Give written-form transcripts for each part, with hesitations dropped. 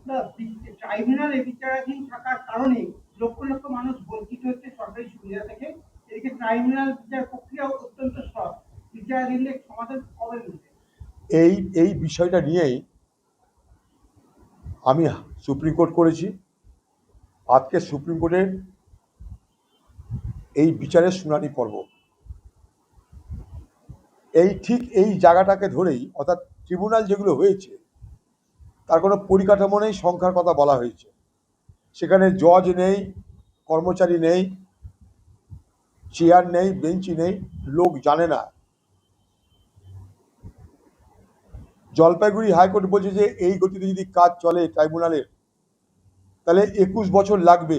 না, ট্রাইব্যুনালে বিচারাধীন থাকার কারণে লক্ষ লক্ষ মানুষ বঞ্চিত হচ্ছে সরকারি সুবিধা থেকে। এদিকে ট্রাইব্যুনাল বিচার প্রক্রিয়া অত্যন্ত সহজ, বিচারাধীনদের সমাধান কবে মিলবে? এই এই বিষয়টা নিয়েই আমি সুপ্রিম কোর্ট করেছি। আজকে সুপ্রিম কোর্টের এই বিচারের শুনানি পর্ব ঠিক এই জায়গাটাকে ধরেই, অর্থাৎ ট্রিব্যুনাল যেগুলো হয়েছে তার কোনো পরিকাঠামো নেই, সংখ্যার কথা বলা হয়েছে। সেখানে জজ নেই, কর্মচারী নেই, চেয়ার নেই, বেঞ্চি নেই, লোক জানে না। জলপাইগুড়ি হাইকোর্ট বলছে যে এই গতিতে যদি কাজ চলে ট্রাইব্যুনালের তাহলে 21 বছর লাগবে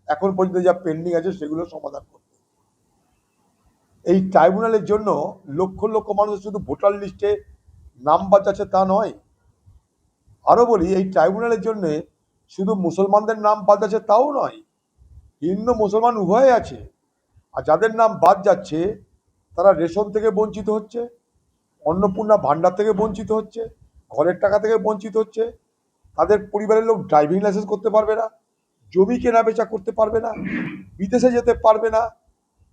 এখন পর্যন্ত যা পেন্ডিং আছে সেগুলো সমাধান করতে। এই ট্রাইব্যুনালের জন্য লক্ষ লক্ষ মানুষ শুধু ভোটার লিস্টে নাম বাঁচাচ্ছে তা নয়, আরও বলি এই ট্রাইব্যুনালের জন্য শুধু মুসলমানদের নাম বাদ যাচ্ছে তাও নয়, হিন্দু মুসলমান উভয় আছে। আর যাদের নাম বাদ যাচ্ছে তারা রেশন থেকে বঞ্চিত হচ্ছে, অন্নপূর্ণা ভাণ্ডার থেকে বঞ্চিত হচ্ছে, ঘরের টাকা থেকে বঞ্চিত হচ্ছে, তাদের পরিবারের লোক ড্রাইভিং লাইসেন্স করতে পারবে না, জমি কেনা বেচা করতে পারবে না, বিদেশে যেতে পারবে না,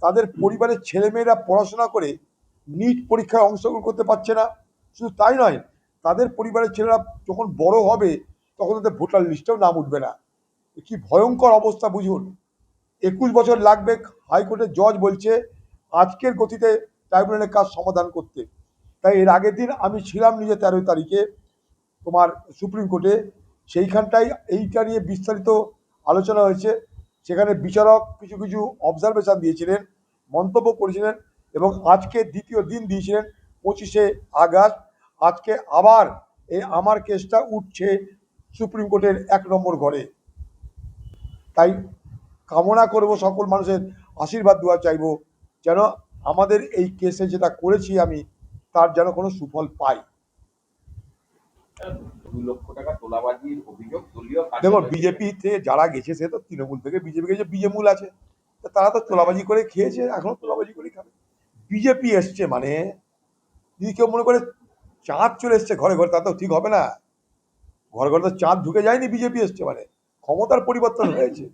তাদের পরিবারের ছেলেমেয়েরা পড়াশোনা করে নিট পরীক্ষায় অংশগ্রহণ করতে পারছে না। শুধু তাই নয়, তাদের পরিবারের ছেলেরা যখন বড় হবে তখন তাদের ভোটার লিস্টেও নাম উঠবে না। কি ভয়ঙ্কর অবস্থা বুঝুন। 21 বছর লাগবে হাইকোর্টের জজ বলছে আজকের গতিতে ট্রাইব্যুনালের কাজ সমাধান করতে। তাই এর আগের দিন আমি ছিলাম নিজে 13 তারিখে তোমার সুপ্রিম কোর্টে, সেইখানটাই এইটা নিয়ে বিস্তারিত আলোচনা হয়েছে। সেখানে বিচারক কিছু কিছু অবজারভেশন দিয়েছিলেন, মন্তব্য করেছিলেন, এবং আজকে দ্বিতীয় দিন দিয়েছিলেন 25শে আগস্ট। আজকে আবার এই আমার কেসটা উঠছে সুপ্রিম কোর্টের 1 নম্বর ঘরে। তাই কামনা করব, সকল মানুষের আশীর্বাদ দোয়া চাইব যেন আমাদের এই কেসে যেটা করেছি আমি তার যেন কোনো সুফল পাই। দেখো, বিজেপিতে যারা গেছে সে তো তৃণমূল থেকে বিজেপি গেছে, বিজেমূল আছে, তারা তো তোলাবাজি করে খেয়েছে, এখনো তোলাবাজি করে খাবে। বিজেপি এসছে মানে যদি কেউ মনে করে চাঁদ চলে এসছে ঘরে ঘরে, তা তো ঠিক হবে না। ঘরে ঘরে তো চাঁদ ঢুকে যায়নি, বিজেপি এসছে মানে ক্ষমতার পরিবর্তন হয়েছে।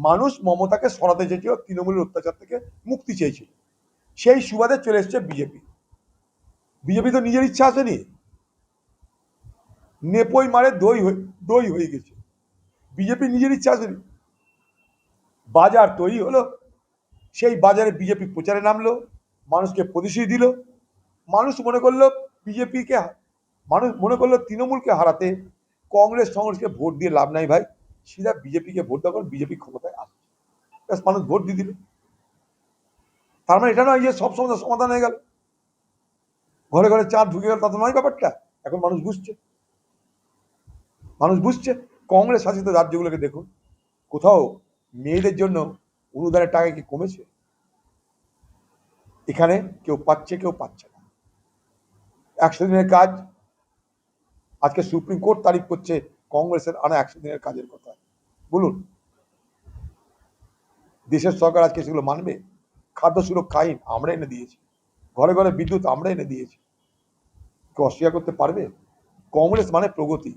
মানুষ মমতাকে সরাতে চেয়েছিল, তৃণমূলের অত্যাচার থেকে মুক্তি চেয়েছিল, সেই সুবাদে চলে এসছে বিজেপি। বিজেপি তো নিজের ইচ্ছা আসেনি, নেপই মারে দই হয়ে গেছে। বিজেপি নিজের ইচ্ছা আসেনি, বাজার তৈরি হলো, সেই বাজারে বিজেপি প্রচারে নামলো, মানুষকে প্রতিশ্রুতি দিল। মানুষ মনে করলো বিজেপিকে, মানুষ মনে করলো তৃণমূলকে হারাতে কংগ্রেসকে ভোট দিয়ে লাভ নাই ভাই, সিধা বিজেপিকে ভোট দেওয়া, বিজেপি ক্ষমতায় আসছে, ব্যাস মানুষ ভোট দিয়ে দিল। তার মানে এটা নয় যে সব সমস্যার সমাধান হয়ে গেল, ঘরে ঘরে চাঁদ ঢুকে গেল, তা তো নয় ব্যাপারটা। এখন মানুষ বুঝছে। কংগ্রেস শাসিত রাজ্যগুলোকে দেখুন, কোথাও মেয়েদের জন্য অনুদানের টাকা কি কমেছে? এখানে কেউ পাচ্ছে, কেউ পাচ্ছে না। 100 দিনের কাজ, আজকে সুপ্রিম কোর্ট তারিফ করছে কংগ্রেসের আনা 100 দিনের কাজের কথা। বলুন, দেশের সরকার আজকে সেগুলো মানবে? খাদ্য সুরক্ষা আইন আমরা এনে দিয়েছি, ঘরে ঘরে বিদ্যুৎ আমরা এনে দিয়েছি, কেউ অস্বীকার করতে পারবে? কংগ্রেস মানে প্রগতি।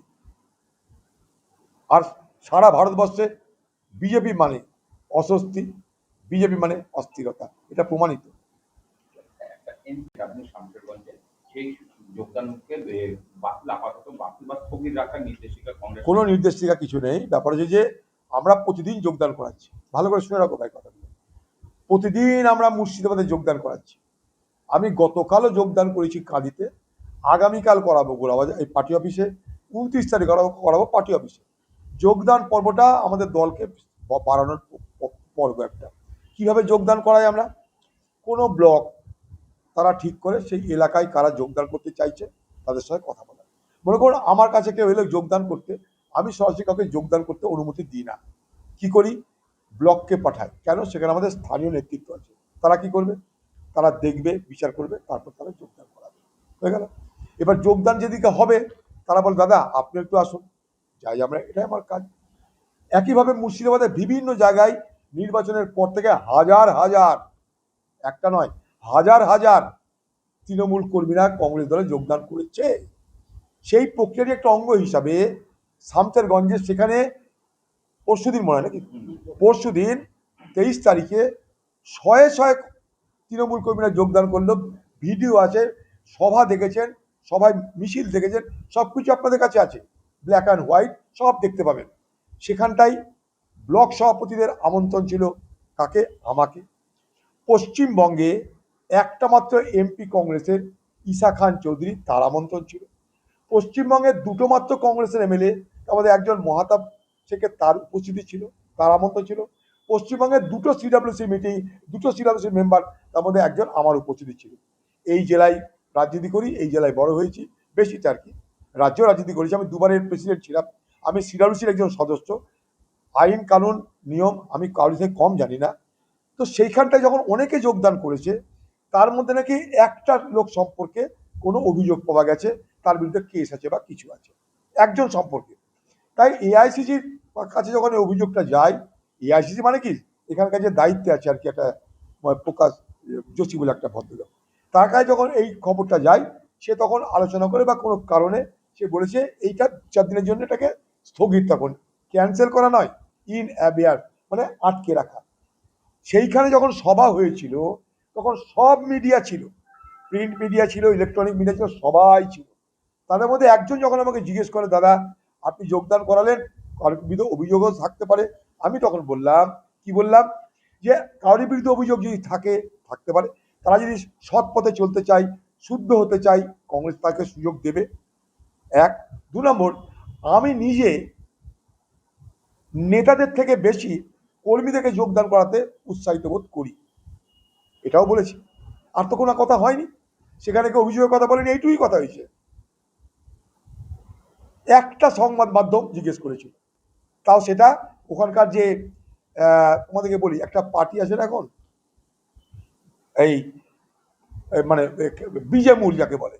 আর সারা ভারতবর্ষে বিজেপি মানে অস্বস্তি, বিজেপি মানে অস্থিরতা, এটা প্রমাণিত। কোনো নির্দেশিকা কিছু নেই। ব্যাপার হচ্ছে যে আমরা প্রতিদিন যোগদান করাচ্ছি। ভালো করে শুনে রাখো ভাই কথাগুলো, প্রতিদিন আমরা মুর্শিদাবাদে যোগদান করাচ্ছি। আমি গতকালও যোগদান করেছি কাঁদিতে, আগামীকাল করাবো গোলাবাজার এই পার্টি অফিসে, 29 তারিখ করাবো পার্টি অফিসে। যোগদান পর্বটা আমাদের দলকে বাড়ানোর পর্ব একটা। কিভাবে যোগদান করাই আমরা, কোনো ব্লক তারা ঠিক করে সেই এলাকায় কারা যোগদান করতে চাইছে তাদের সঙ্গে কথা বলা। মনে করুন আমার কাছে কেউ এলে যোগদান করতে, আমি সরাসরি কাউকে যোগদান করতে অনুমতি দিই না। কি করি, ব্লককে পাঠাই। কেন? সেখানে আমাদের স্থানীয় নেতৃত্ব আছে, তারা কি করবে, তারা দেখবে, বিচার করবে, তারপর তারা যোগদান করাবে, হয়ে গেল। এবার যোগদান যেদিকে হবে তারা বলে দাদা আপনি একটু আসুন, যাই আমরা, এটাই আমার কাজ। একইভাবে মুর্শিদাবাদের বিভিন্ন জায়গায় নির্বাচনের পর থেকে হাজার হাজার, একটা নয় হাজার হাজার তৃণমূল কর্মীরা কংগ্রেস দলে যোগদান করেছে। সেই প্রক্রিয়ার একটা অঙ্গ হিসাবে শামসেরগঞ্জে, সেখানে পরশুদিন মনে হয় নাকি, পরশুদিন 23 তারিখে শয়ে শয়ে তৃণমূল কর্মীরা যোগদান করলো। ভিডিও আছে, সভা দেখেছেন, সবাই মিছিল দেখেছেন, সব কিছু আপনাদের কাছে আছে, ব্ল্যাক অ্যান্ড হোয়াইট সব দেখতে পাবেন। সেখানটাই ব্লক সভাপতিদের আমন্ত্রণ ছিল। কাকে? আমাকে। পশ্চিমবঙ্গে একটা মাত্র এমপি কংগ্রেসের, ঈশা খান চৌধুরী, তার আমন্ত্রণ ছিল। পশ্চিমবঙ্গের দুটো মাত্র কংগ্রেসের এমএলএ, আমাদের একজন মহাতাব শেখের, তার উপস্থিতি ছিল, তার আমন্ত্রণ ছিল। পশ্চিমবঙ্গের দুটো সিডাব্লিউসি মিটিং, দুটো সিডাব্লিউসি মেম্বার, তার মধ্যে একজন আমার উপস্থিতি ছিল। এই জেলায় রাজনীতি করি, এই জেলায় বড় হয়েছি, বেশিটা আর কি। রাজ্য রাজনীতি করেছি, আমি দুবারের প্রেসিডেন্ট ছিলাম, আমি সিডাব্লিউসির একজন সদস্য। আইন কানুন নিয়ম আমি কারোর থেকে কম জানি না। তো সেইখানটায় যখন অনেকে যোগদান করেছে, তার মধ্যে নাকি একটা লোক সম্পর্কে কোনো অভিযোগ পাওয়া গেছে, তার বিরুদ্ধে কেস আছে বা কিছু আছে, একজন সম্পর্কে। তাই এআইসিসির কাছে যখন এই অভিযোগটা যায়, এআইসিসি মানে কি, এখানকার যে দায়িত্বে আছে আর কি, একটা প্রকাশ যোশী বলে একটা ভদ্রলোক, তার কাছে যখন এই খবরটা যায়, সে তখন আলোচনা করে বা কোনো কারণে সে বলেছে এইটা 4 দিনের জন্য এটাকে স্থগিত রাখুন, ক্যান্সেল করা নয়, ইন অ্যাবিয়ার মানে আটকে রাখা। সেইখানে যখন সভা হয়েছিল, তখন সব মিডিয়া ছিল, প্রিন্ট মিডিয়া ছিল, ইলেকট্রনিক মিডিয়া ছিল, সবাই ছিল। তাদের মধ্যে একজন যখন আমাকে জিজ্ঞেস করে, দাদা আপনি যোগদান করালেন, কারোর বিরুদ্ধে অভিযোগও থাকতে পারে, আমি তখন বললাম, কি বললাম, যে কারোর বিরুদ্ধে অভিযোগ যদি থাকে, থাকতে পারে, তারা যদি সৎ পথে চলতে চায়, শুদ্ধ হতে চায়, কংগ্রেস তাকে সুযোগ দেবে। এক। 2 নম্বর, আমি নিজে নেতাদের থেকে বেশি কর্মীদেরকে যোগদান করাতে উৎসাহিত বোধ করি, এটাও বলেছি। আর তো কোনো কথা হয়নি, সেখানে কেউ অভিযোগের কথা বলেনি, এইটুকুই কথা হয়েছে। একটা সংবাদ মাধ্যম জিজ্ঞেস করেছিল, তাও সেটা ওখানকার যে তোমাদেরকে বলি, একটা পার্টি আছে না এখন, এই মানে বিজেমূল যাকে বলে,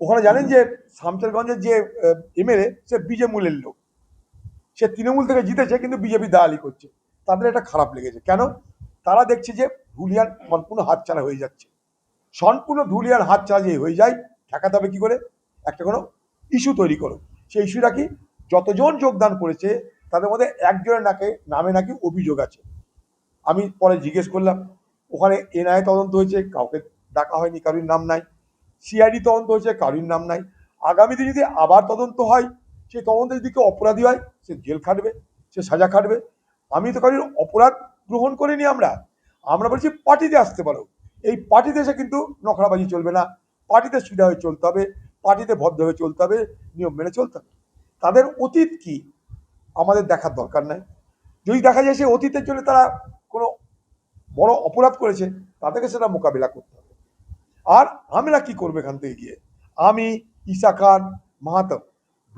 ওখানে জানেন যে শামসেরগঞ্জের যে এমএলএ, সে বিজেমূলের লোক, সে তৃণমূল থেকে জিতেছে কিন্তু বিজেপি দালালি করছে। তাদের এটা খারাপ লেগেছে। কেন? তারা দেখছে যে ধুলিয়ান সম্পূর্ণ হাতছাড়া হয়ে যাচ্ছে। সম্পূর্ণ ধুলিয়ান হাতছাড়া যে হয়ে যায়, ঠেকাতে হবে কি করে? একটা কোনো ইস্যু তৈরি করো। সেই ইস্যুটা কি? যতজন যোগদান করেছে তাদের মধ্যে একজনের নামে নাকি অভিযোগ আছে। আমি পরে জিজ্ঞেস করলাম, ওখানে এনআইএ তদন্ত হয়েছে, কাউকে ডাকা হয়নি, কারোর নাম নাই। সিআইডি তদন্ত হয়েছে, কারোর নাম নাই। আগামী দিনে যদি আবার তদন্ত হয়, সেই তদন্তে যদি কেউ অপরাধী হয়, সে জেল খাটবে, সে সাজা খাটবে। আমি তো কারোর অপরাধ গ্রহণ করিনি। আমরা বলছি পার্টিতে আসতে পারো। এই পার্টিতে এসে কিন্তু নখরাবাজি চলবে না, পার্টিতে সিধা হয়ে চলতে হবে, পার্টিতে ভদ্র হয়ে চলতে হবে, নিয়ম মেনে চলতে হবে। তাদের অতীত কি আমাদের দেখার দরকার নাই। যদি দেখা যায় সে অতীতের জন্য তারা কোনো বড় অপরাধ করেছে, তাদেরকে সেটা মোকাবিলা করতে হবে। আর আমরা কি করবো এখান থেকে গিয়ে? আমি, ঈশা খান, মাহাতো,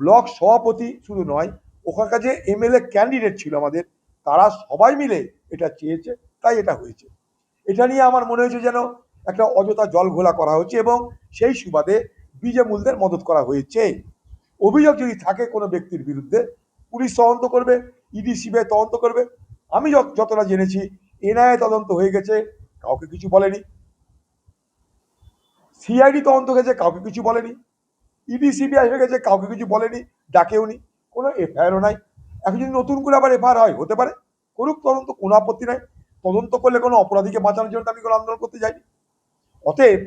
ব্লক সভাপতি শুধু নয়, ওখানকার যে এমএলএ ক্যান্ডিডেট ছিল আমাদের, তারা সবাই মিলে এটা চেয়েছে, তাই এটা হয়েছে। এটা নিয়ে আমার মনে হয়েছে যেন একটা অযথা জল ঘোলা করা হচ্ছে, এবং সেই সুবাদে বিজেমূলদের মদত করা হয়েছে। অভিযোগ যদি থাকে কোনো ব্যক্তির বিরুদ্ধে, পুলিশ তদন্ত করবে, ইডি সিবিআই তদন্ত করবে। আমি যতটা জেনেছি, এনআইএ তদন্ত হয়ে গেছে, কাউকে কিছু বলেনি। সিআইডি তদন্ত হয়েছে, কাউকে কিছু বলেনি। ইডি সিবিআই হয়ে গেছে, কাউকে কিছু বলেনি, ডাকেও নি, কোনো এফআইআরও নাই। এখন যদি নতুন করে আবার এফআইআর হয়, হতে পারে, করুক তদন্ত, কোনো আপত্তি নাই। তদন্ত করলে কোনো অপরাধীকে বাঁচানোর জন্য আমি কোনো আন্দোলন করতে যাইনি। অতএব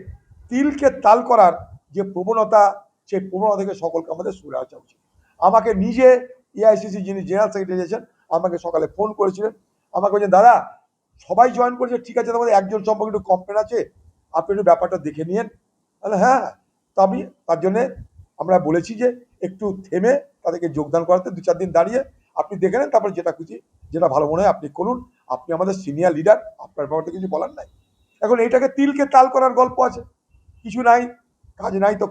তিলকে তাল করার যে প্রবণতা, সেই প্রবণতা থেকে সকলকে আমাদের সরে আসা উচিত। আমাকে নিজে এআইসিসি যিনি জেনারেল সেক্রেটারি আছেন, আমাকে সকালে ফোন করেছিলেন, আমাকে বলছেন, দাদা সবাই জয়েন করেছে, ঠিক আছে, তোমাদের একজন সম্পর্কে একটু কমপ্লেন আছে, আপনি একটু ব্যাপারটা দেখে নিয়েন। তাহলে হ্যাঁ, তা আমি তার জন্যে আমরা বলেছি যে একটু থেমে তাদেরকে যোগদান করাতে 2-4 দিন দাঁড়িয়ে আপনি দেখে নেন, তারপরে যেটা খুশি, যেটা ভালো মনে হয় আপনি করুন। আপনি আমাদের সিনিয়র লিডার, আপনার ব্যাপারটা কিছু বলার নাই। এখন এইটাকে তিলকে তাল করার গল্প আছে, কিছু নাই, কাজ নাই তো,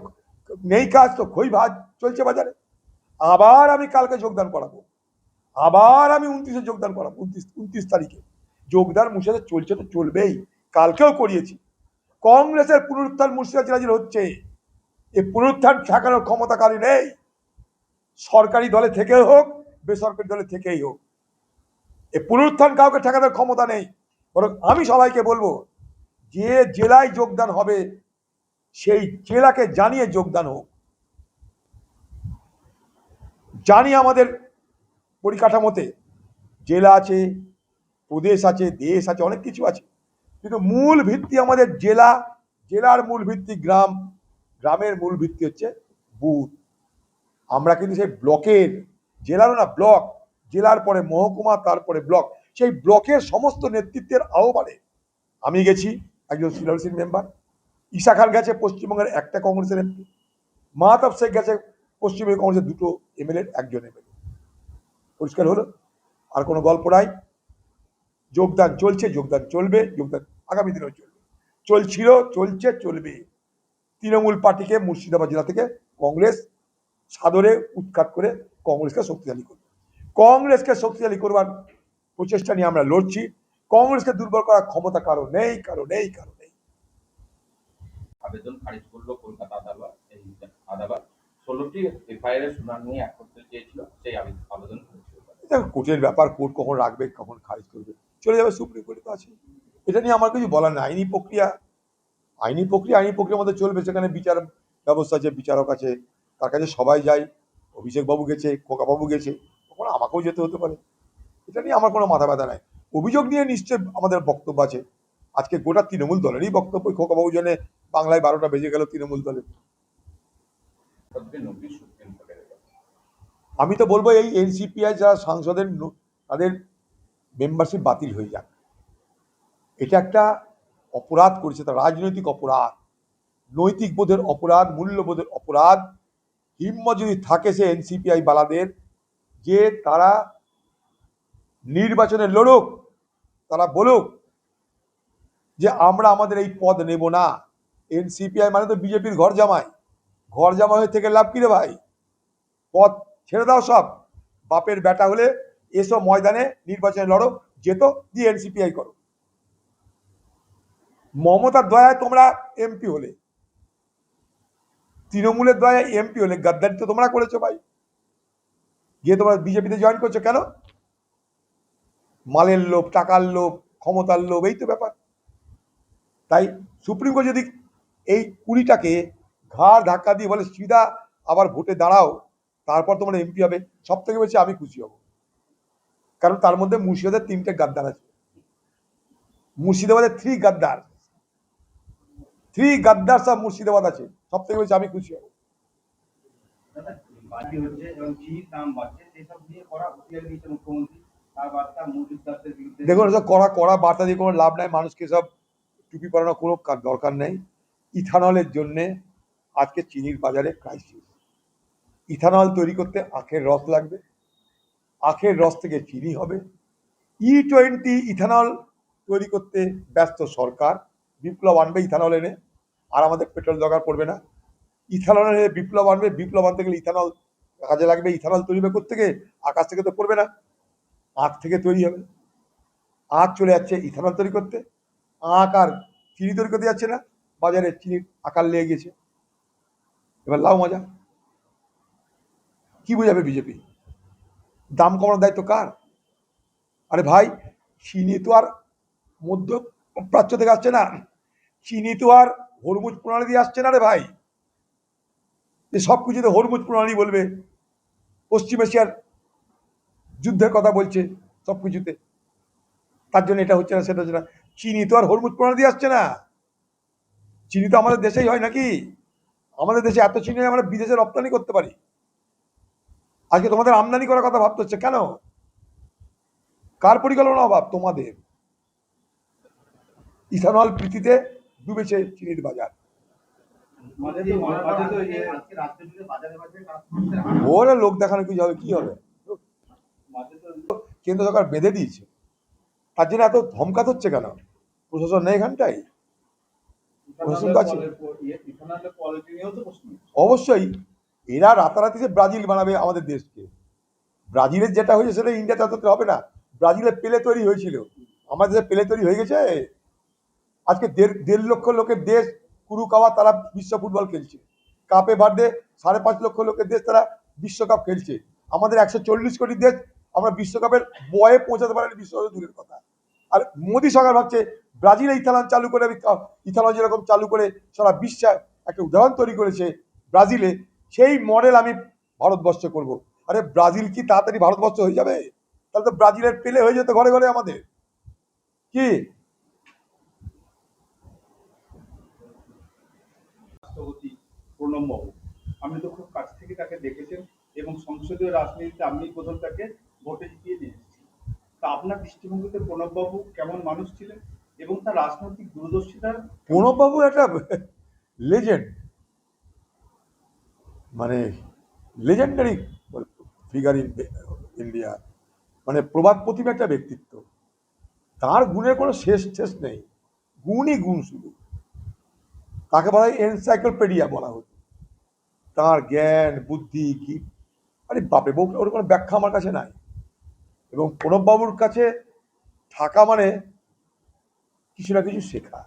নেই কাজ তো খই ভাত চলছে বাজারে। আবার আমি কালকে যোগদান করাবো, আবার আমি 29-এ যোগদান করাবো, 29 তারিখে যোগদান। মুর্শিদাবাদে চলছে তো চলবেই, কালকেও করিয়েছি। কংগ্রেসের পুনরুত্থান মুর্শিদাবাদ জেলায় হচ্ছে, এই পুনরুত্থান ঠেকানোর ক্ষমতা কারী নেই, সরকারি দলে থেকেই হোক, বেসরকারি দলে থেকেই হোক। এই পুনরুত্থান কাউকে ঠেকানোর ক্ষমতা নেই। বরং আমি সবাইকে বলবো, যে জেলায় যোগদান হবে সেই জেলাকে জানিয়ে যোগদান হোক। জানি আমাদের পরিকাঠামোতে জেলা আছে, প্রদেশ আছে, দেশ আছে, অনেক কিছু আছে, কিন্তু মূল ভিত্তি আমাদের জেলা, জেলার মূল ভিত্তি গ্রাম, গ্রামের মূল ভিত্তি হচ্ছে বুথ। আমরা কিন্তু সেই ব্লকের, জেলারও না, ব্লক, জেলার পরে মহকুমা, তারপরে ব্লক, সেই ব্লকের সমস্ত নেতৃত্বের আহ্বানে আমি গেছি, একজন সিলসির মেম্বার, ঈশা খান গেছে পশ্চিমবঙ্গের একটা কংগ্রেসের এমপি, মাহতাব শেখ গেছে পশ্চিমবঙ্গ কংগ্রেসের দুটো এমএলএ, একজন এমএলএ। পরিষ্কার হলো, আর কোনো গল্প নাই। যোগদান চলছে, যোগদান চলবে, যোগদান আগামী দিনেও চলবে, চলছিল, চলছে, চলবে। তৃণমূল পার্টিকে মুর্শিদাবাদ জেলা থেকে কংগ্রেস সাদরে উৎখাত করে কংগ্রেসকে শক্তিশালী করবে। কংগ্রেসকে শক্তিশালী করবার প্রচেষ্টা নিয়ে আমরা লড়ছি। কংগ্রেসকে দুর্বল করার ক্ষমতা কারো নেই, কারো নেই, কারো নেই। আবেদন খারিজ করলো কলকাতা আদালত। এই আদালত 16টি এফআইআর এর শুনানি এক করতে চেয়েছিল, সেই আবেদন খারিজ করলো। এটা কোর্টের ব্যাপার, কোর্ট কখন রাখবে, কখন খারিজ করবে, চলে যাবে সুপ্রিম কোর্টে, তো আছে। এটা নিয়ে আমার কিছু বলার নেই। আইনি প্রক্রিয়া, আইনি প্রক্রিয়ার মধ্যে চলবে। সেখানে বিচার ব্যবস্থা আছে, বিচারক আছে, তার কাছে সবাই যায়। অভিষেক বাবু গেছে, খোকাবাবু গেছে, কখনো আমাকেও যেতে হতে পারে। এটা নিয়ে আমার কোনো মাথা ব্যথা নাই। অভিযোগ নিয়ে নিশ্চয় আমাদের বক্তব্য আছে। আজকে গোটা তৃণমূল দলেরই বক্তব্য। খোকাবাবু জন্য বাংলায় 12টা বেজে গেল তৃণমূল দলের। নোটিশ সুপ্রিম কোর্টের। আমি তো বলবো এই এনসিপিআই যারা সাংসদের তাদের মেম্বারশিপ বাতিল হয়ে যাক। এটা একটা অপরাধ করেছে, তার রাজনৈতিক অপরাধ, নৈতিক বোধের অপরাধ, মূল্যবোধের অপরাধ। হিম্মত যদি থাকে সে এনসিপিআই বালাদের, যে তারা নির্বাচনে লড়ুক, তারা বলুক যে আমরা আমাদের এই পদ নেব না। এনসিপিআই মানে তো বিজেপির ঘর জামাই। ঘর জামাই হয়ে থেকে লাভ কি রে ভাই? পদ ছেড়ে দাও সব। বাপের বেটা হলে এসো ময়দানে, নির্বাচনে লড়ো, যেত, দিয়ে এনসিপিআই করো। মমতার দয়ায় তোমরা এমপি হলে, তৃণমূলের দয়ায় এমপি হলে, গাদ্দারি তো তোমরা করেছো ভাই। গিয়ে তোমরা বিজেপিতে জয়েন করছো কেন? মালের লোভ, টাকার লোভ, ক্ষমতার লোভ, এই তো ব্যাপার। তাই সুপ্রিম কোর্ট যদি এই 20টাকে ঘাড় ধাক্কা দিয়ে বলে সিধা আবার ভোটে দাঁড়াও, তারপর তোমরা এমপি হবে, সব থেকে বেশি আমি খুশি হব। কারণ তার মধ্যে মুর্শিদাবাদের 3টে গাদ্দার আছে। মুর্শিদাবাদের 3 গাদ্দার, 3 গাদ্দার সব মুর্শিদাবাদ আছে, সব থেকে বেশি আমি খুশি হব। দেখুন, এসব কড়া বার্তা দিয়ে কোনো লাভ নাই। মানুষকে সব টুপি পরানো কোনো দরকার নেই। ইথানলের জন্যে আজকে চিনির বাজারে ক্রাইসিস। ইথানল তৈরি করতে আখের রস লাগবে, আখের রস থেকে চিনি হবে। E20 ইথানল তৈরি করতে ব্যস্ত সরকার, বিপ্লব আনবে ইথানল এনে, আর আমাদের পেট্রোল দরকার পড়বে না। ইথানল এনে বিপ্লব আনবে, বিপ্লব আনতে গেলে ইথানল কাজে লাগবে। ইথানল তৈরি হবে কোত্থেকে? আকাশ থেকে তো পড়বে না, আখ থেকে তৈরি হবে। আখ চলে যাচ্ছে ইথানল তৈরি করতে, আখ আর চিনি তৈরি করতে যাচ্ছে না, বাজারে চিনির আকার লেগে গেছে। এবার লাও মজা। কি বোঝাবে বিজেপি? দাম কমানোর দায়িত্ব কার? আরে ভাই, চিনি তো আর মধ্য প্রাচ্য থেকে আসছে না, চিনি তো আর হরমুজ প্রণালী দিয়ে আসছে না রে ভাই, যে সব কিছুতে হরমুজ প্রণালী বলবে। পশ্চিম এশিয়ার যুদ্ধের কথা বলছে সব কিছুতে, তার জন্য এটা হচ্ছে না, সেটা হচ্ছে না। চিনি তো আর হরমুজ প্রণালী দিয়ে আসছে না। চিনি তো আমাদের দেশেই হয় নাকি? আমাদের দেশে এত চিনি আমরা বিদেশে রপ্তানি করতে পারি। আজকে তোমাদের আমদানি করার কথা ভাবতে হচ্ছে কেন? কার পরিকল্পনা অভাব? তোমাদের। ইথানল প্রীতিতে ডুবেছে চিনির বাজার। ওরা লোক দেখানো কি হবে? কি হবে? কেন্দ্র সরকার বেঁধে দিয়েছে, তার জন্য এত ধমকাত হচ্ছে কেন? প্রশাসন নেই এখানটাই, প্রশাসন তো আছে। অবশ্যই এরা রাতারাতি যে ব্রাজিল বানাবে আমাদের দেশকে। ব্রাজিলের যেটা হয়েছে সেটা ইন্ডিয়াতে অত হবে না। ব্রাজিলে পেলে তৈরি হয়েছিল, আমাদের দেশে পেলে তৈরি হয়ে গেছে। আজকে 1.5 লক্ষ লোকের দেশ কুরুকাওয়া, তারা বিশ্ব ফুটবল খেলছে। কাপে বার্থডে 5.5 লক্ষ লোকের দেশ, তারা বিশ্বকাপ খেলছে। আমাদের 140 কোটি দেশ, আমরা বিশ্বকাপের বয়ে পৌঁছাতে পারিনি, বিশ্বকাপের দূরের কথা। আর মোদী সরকার ভাবছে ব্রাজিলে ইথানল চালু করে, ইথানল যেরকম চালু করে সারা বিশ্বে একটা উদাহরণ তৈরি করেছে ব্রাজিলে, সেই মডেল আমি ভারতবর্ষে করব। আরে ব্রাজিল কি তাড়াতাড়ি ভারতবর্ষ হয়ে যাবে? তাহলে তো ব্রাজিলের পেলে হয়ে যেত ঘরে ঘরে আমাদের। কি রাষ্ট্রপতি প্রণববাবু, আপনি তো খুব কাছ থেকে তাকে দেখেছেন এবং সংসদীয় রাজনীতিতে আপনি প্রথম তাকে ভোটে জিতিয়ে নিয়ে এসেছেন। তা আপনার দৃষ্টিভঙ্গিতে প্রণববাবু কেমন মানুষ ছিলেন এবং তার রাজনৈতিক দূরদর্শিতা প্রণববাবু একটা লেজেন্ড, মানে লেজেন্ডারি ফিগার ইন ইন্ডিয়া, মানে প্রবাদ প্রতিম একটা ব্যক্তিত্ব। তার গুণের কোনো শেষ শেষ নেই, গুণই গুণ শুধু। তাকে বলা হয় এনসাইক্লোপিডিয়া বলা হতো। তার জ্ঞান বুদ্ধি কি, আরে বাপরে বউ, ওর কোনো ব্যাখ্যা আমার কাছে নাই। এবং প্রণববাবুর কাছে থাকা মানে কিছু না কিছু শেখা।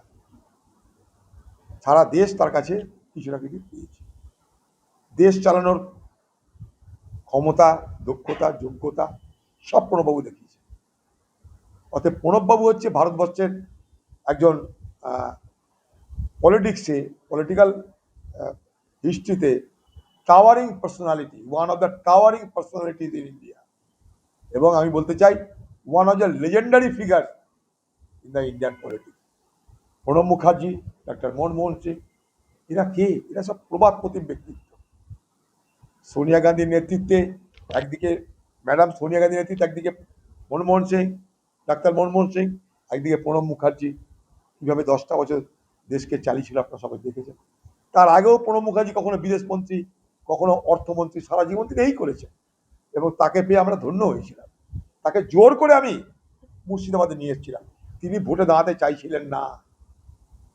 সারা দেশ তার কাছে কিছু না কিছু পেয়েছে। দেশ চালানোর ক্ষমতা, দক্ষতা, যোগ্যতা সব প্রণববাবু দেখিয়েছে। অতএব প্রণববাবু হচ্ছে ভারতবর্ষের একজন পলিটিক্যাল হিস্ট্রিতে towering personality, one of the towering personalities in India. এবং আমি বলতে চাই one of the legendary figure in the Indian politics. Pranab Mukherjee, doctor Manmohan Singh, এরা কে? এরা সব প্রবাদ প্রতিম ব্যক্তিত্ব। সোনিয়া গান্ধীর নেতৃত্বে একদিকে, ম্যাডাম সোনিয়া গান্ধীর নেতৃত্বে একদিকে মনমোহন সিং, ডাক্তার মনমোহন সিং, একদিকে প্রণব মুখার্জি, কীভাবে 10টা বছর দেশকে চালিয়েছিল আপনারা সবাই দেখেছেন। তার আগেও প্রণব মুখার্জি কখনো বিদেশমন্ত্রী, কখনো অর্থমন্ত্রী, সারা জীবন থেকে এই করেছে। এবং তাকে পেয়ে আমরা ধন্য হয়েছিলাম। তাকে জোর করে আমি মুর্শিদাবাদে নিয়ে এসেছিলাম। তিনি ভোটে দাঁড়াতে চাইছিলেন না।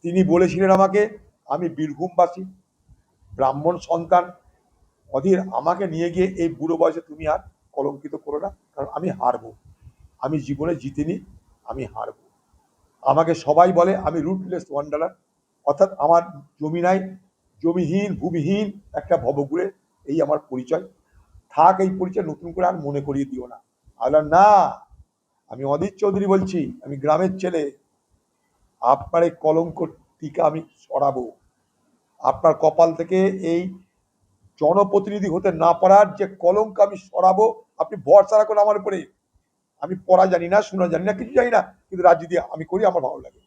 তিনি বলেছিলেন আমাকে, আমি বীরভূমবাসী, ব্রাহ্মণ সন্তান, অধীর আমাকে নিয়ে গিয়ে এই বুড়ো বয়সে তুমি আর কলঙ্কিত করো না, কারণ আমি হারবো। আমি জীবনে জিতিনি, আমি হারবো। আমাকে সবাই বলে আমি রুটলেস ওয়ান্ডারার, অর্থাৎ আমার জমি নাই, জমিহীন ভূমিহীন একটা ভবঘুরে, এই আমার পরিচয়। থাক এই পরিচয়, নতুন করে আর মনে করিয়ে দিও না। বললাম না, আমি অধীর চৌধুরী বলছি, আমি গ্রামের ছেলে। আপনার এই কলঙ্ক টিকা আমি সরাবো। আপনার কপাল থেকে এই জনপ্রতিনিধি হতে না পারার যে কলঙ্ক আমি সরাবো। আপনি ভরসা রাখুন আমার উপরে। আমি পড়া জানি না, শোনা জানি না, কিছু জানি না, কিন্তু রাজনীতি আমি করি, আমার ভালো লাগে।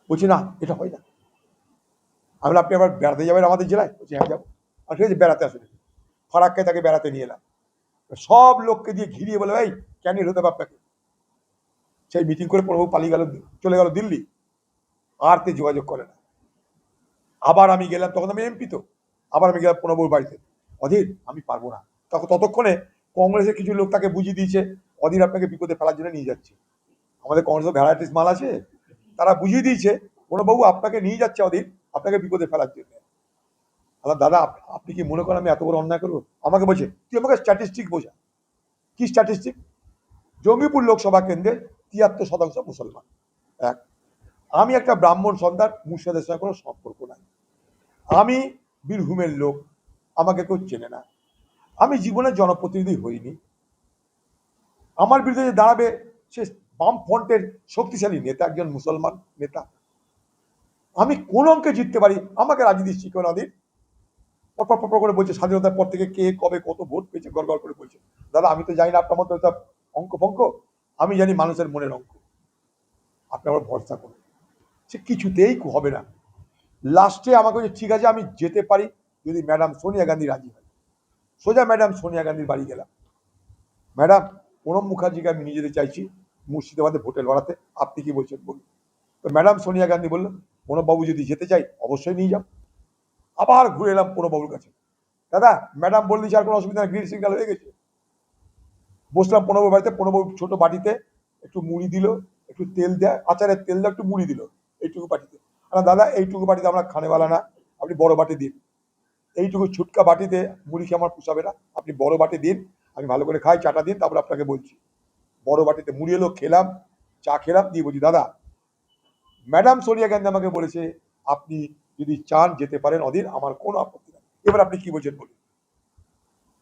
বলছি না, এটা হয় না। আমি আপনি আবার বেড়াতে যাবেন আমাদের জেলায়? বলছি হ্যাঁ যাবো। আর ঠিক আছে, বেড়াতে আসুন। ফারাক্কায় তাকে বেড়াতে নিয়ে এলাম। সব লোককে দিয়ে ঘিরিয়ে বলে, ভাই ক্যানিল হতে হবে আপনাকে। সেই মিটিং করে প্রভু পালিয়ে গেল, চলে গেল দিল্লি, আর তে যোগাযোগ করে না। আবার আমি গেলাম, তখন আমি এমপি তো। আবার আমি গেলাম প্রণববাবুর বাড়িতে, অধীর আমি পারবো না। ততক্ষণে কংগ্রেসের কিছু লোক তাকে বুঝিয়ে দিয়েছে, অধীর আপনাকে বিপদে ফেলার জন্য নিয়ে যাচ্ছে। আমাদের কংগ্রেসের ভ্যারাইটিস মাল আছে, তারা বুঝিয়ে দিয়েছে প্রণববাবু আপনাকে নিয়ে যাচ্ছে অধীর, আপনাকে বিপদে ফেলার জন্য। আল্লাহ দাদা, আপনি কি মনে করেন আমি এত বড় অন্যায় করবো? আমাকে বলছে তুই আমাকে স্ট্যাটিস্টিক বোঝা। কি স্ট্যাটিস্টিক? জঙ্গিপুর লোকসভা কেন্দ্রে 73% মুসলমান। এক, আমি একটা ব্রাহ্মণ সন্তান, মুর্শিদাবাদের সঙ্গে কোনো সম্পর্ক নাই। আমি বীরভূমের লোক, আমাকে কেউ চেনে না। আমি জীবনে জনপ্রতিনিধি হইনি। আমার বিরুদ্ধে যে দাঁড়াবে সে বামফ্রন্টের শক্তিশালী নেতা, একজন মুসলমান নেতা। আমি কোন অঙ্কে জিততে পারি, আমাকে রাজনীতি শিখো না দিন। পর করে বলছে স্বাধীনতার পর থেকে কে কবে কত ভোট পেয়েছে, গড় করে বলছে। দাদা আমি তো জানি না আপনার মতো অঙ্ক ফঙ্ক, আমি জানি মানুষের মনের অঙ্ক। আপনি আমার ভরসা করুন, সে কিছুতেই হবে না। লাস্টে আমাকে বলছে ঠিক আছে আমি যেতে পারি যদি ম্যাডাম সোনিয়া গান্ধী রাজি হয়। সোজা ম্যাডাম সোনিয়া গান্ধীর বাড়ি গেলাম। ম্যাডাম প্রণব মুখার্জিকে আমি নিয়ে যেতে চাইছি মুর্শিদাবাদে ভোটে লড়াতে, আপনি কি বলছেন বলুন। তো ম্যাডাম সোনিয়া গান্ধী বললেন প্রণববাবু যদি যেতে চাই অবশ্যই নিয়ে যাও। আবার ঘুরে এলাম প্রণববাবুর কাছে, দাদা ম্যাডাম বলে দিয়েছে আর কোনো অসুবিধা নেই, গ্রিন সিগন্যাল হয়ে গেছে। বসলাম প্রণববাবুর বাড়িতে, প্রণববাবু ছোট বাটিতে একটু মুড়ি দিল, একটু তেল দেয়, আচারের তেল দেয়, একটু মুড়ি দিল এইটুকু বাটিতে। দাদা এইটুকু বাটিতে আমরা খানেওয়ালা না, আপনি বড় বাটি দিন। এইটুকু ছুটকা বাটিতে মুড়ি খেয়ে আমার পুষাবে না, আপনি বড় বাটি দিন, আমি ভালো করে খাই, চাটা দিন, তারপর আপনাকে বলছি। বড় বাটিতে মুড়ি এলো, খেলাম, চা খেলাম, দিয়ে বলছি দাদা ম্যাডাম সোনিয়া গান্ধী আমাকে বলেছে আপনি যদি চান যেতে পারেন অধীর, আমার কোনো আপত্তি নেই। এবার আপনি কি বলছেন বলুন।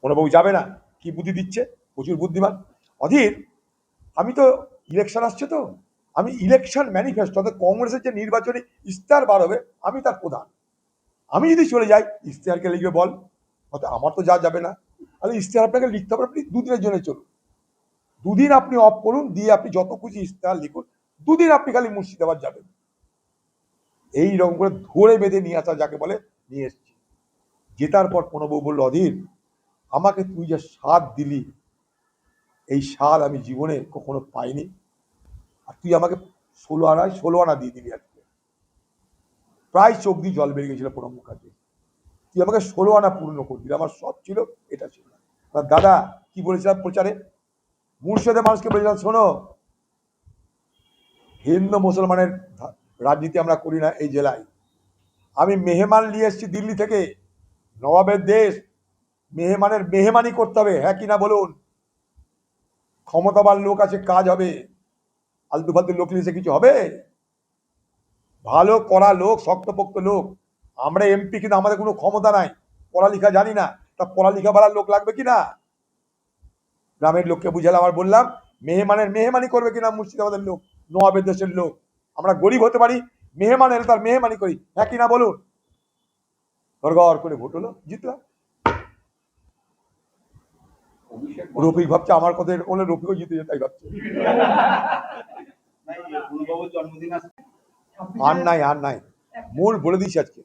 প্রণববাবু যাবে না, কি বুদ্ধি দিচ্ছে, প্রচুর বুদ্ধিমান। অধীর আমি তো ইলেকশন আসছে তো, আমি ইলেকশন ম্যানিফেস্টো অর্থাৎ কংগ্রেসের যে নির্বাচনী ইস্তাহার বার হবে আমি তার প্রধান। আমি যদি চলে যাই ইস্তাহারকে লিখবে বল, অর্থাৎ আমার তো যা যাবে না, তাহলে ইশতেহার আপনাকে লিখতে হবে, আপনি দুদিনের জন্য চলুন, দুদিন আপনি অফ করুন, দিয়ে আপনি যত খুশি ইশতেহার লিখুন, দুদিন আপনি খালি মুর্শিদাবাদ যাবেন। এইরকম করে ধরে বেঁধে নিয়ে আসা যাকে বলে নিয়ে এসছি। জেতার পর প্রণববাবু বলল, অধীর আমাকে তুই যে স্বাদ দিলি, এই স্বাদ আমি জীবনে কখনো পাইনি, আর তুই আমাকে 16 আনা দিয়ে দিলি আজকে। প্রায় চোখ দিয়ে জল বেরিয়ে গেছিল প্রণব মুখার্জি। তুই আমাকে 16 আনা পূর্ণ করে দিলি, আমার সব ছিল, এটা ছিল না। দাদা কি বলেছিলাম প্রচারে, মুর্শিদাবাদের মানুষকে বলেছিলাম, শোনো, হিন্দু মুসলমানের রাজনীতি আমরা করি না এই জেলায়। আমি মেহমান নিয়ে এসেছি দিল্লি থেকে, নবাবের দেশ, মেহমানের মেহমানি করতে হবে, হ্যাঁ কিনা বলুন। ক্ষমতাবান লোক আছে, কাজ হবে, আলতু ফালতু লোক নিয়ে কিছু হবে? ভালো করা লোক, শক্তপোক্ত লোক। আমরা এমপি, কিন্তু আমাদের কোনো ক্ষমতা নাই, পড়ালেখা জানি না, তা পড়ালেখা বাড়ার লোক লাগবে কিনা? গ্রামের লোককে বুঝালাম, আর বললাম মেহমানের মেহমানি করবে কিনা মুর্শিদাবাদের লোক, নবাবের দেশের লোক। আমরা গরিব হতে পারি, মেহমান এলে তার মেহমানি করি, হ্যাঁ কিনা বলুন। গড়গড় করে ভোট হলো, জিতলাম। অভিষেক রফিক ভাবছে আমার কথা বলে রফিকও জিতে যেতে, তাই ভাবছে। প্রণববাবুর জন্মদিন আসছে, আর নাই, আর নাই, মূল বলে দিচ্ছি আজকে।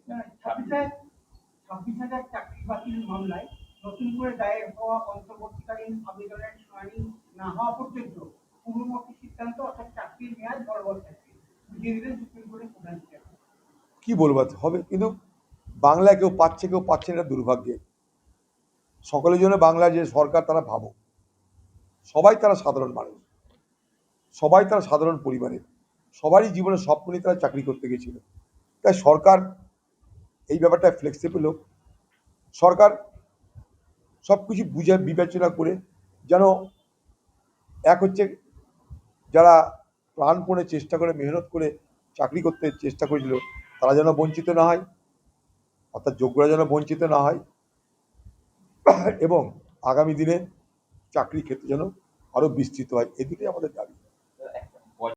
26,000 চাকরি বাতিল মামলায় নতুন করে দায়ের হওয়া অন্তর্বর্তীকালীন আবেদনের শুনানি না হওয়া পর্যন্ত পূর্ববর্তী সিদ্ধান্ত অর্থাৎ চাকরির মেয়াদ বলবৎ থাকবে, বুঝিয়ে দিলেন সুপ্রিম কোর্টের প্রধান বিচারপতি। কি বলবো, হবে, কিন্তু বাংলায় কেউ পাচ্ছে কেউ পাচ্ছে না, এটা দুর্ভাগ্যের। সকলের জন্য বাংলা যে সরকার, তারা ভাবো, সবাই তারা সাধারণ মানুষ, সবাই তারা সাধারণ পরিবারের, সবারই জীবনের স্বপ্ন নিয়ে তারা চাকরি করতে গেছিল। তাই সরকার এই ব্যাপারটা ফ্লেক্সিবল হোক, সরকার সব কিছু বুঝে বিবেচনা করে যেন, এক হচ্ছে যারা প্রাণপণে চেষ্টা করে মেহনত করে চাকরি করতে চেষ্টা করেছিল, তারা যেন বঞ্চিত না হয়, অর্থাৎ যোগ্যরা যেন বঞ্চিত না হয়, এবং আগামী দিনে চাকরি ক্ষেত্রে যেন আরো বিস্তৃত হয়, এই দুটোই আমাদের দাবি। একটা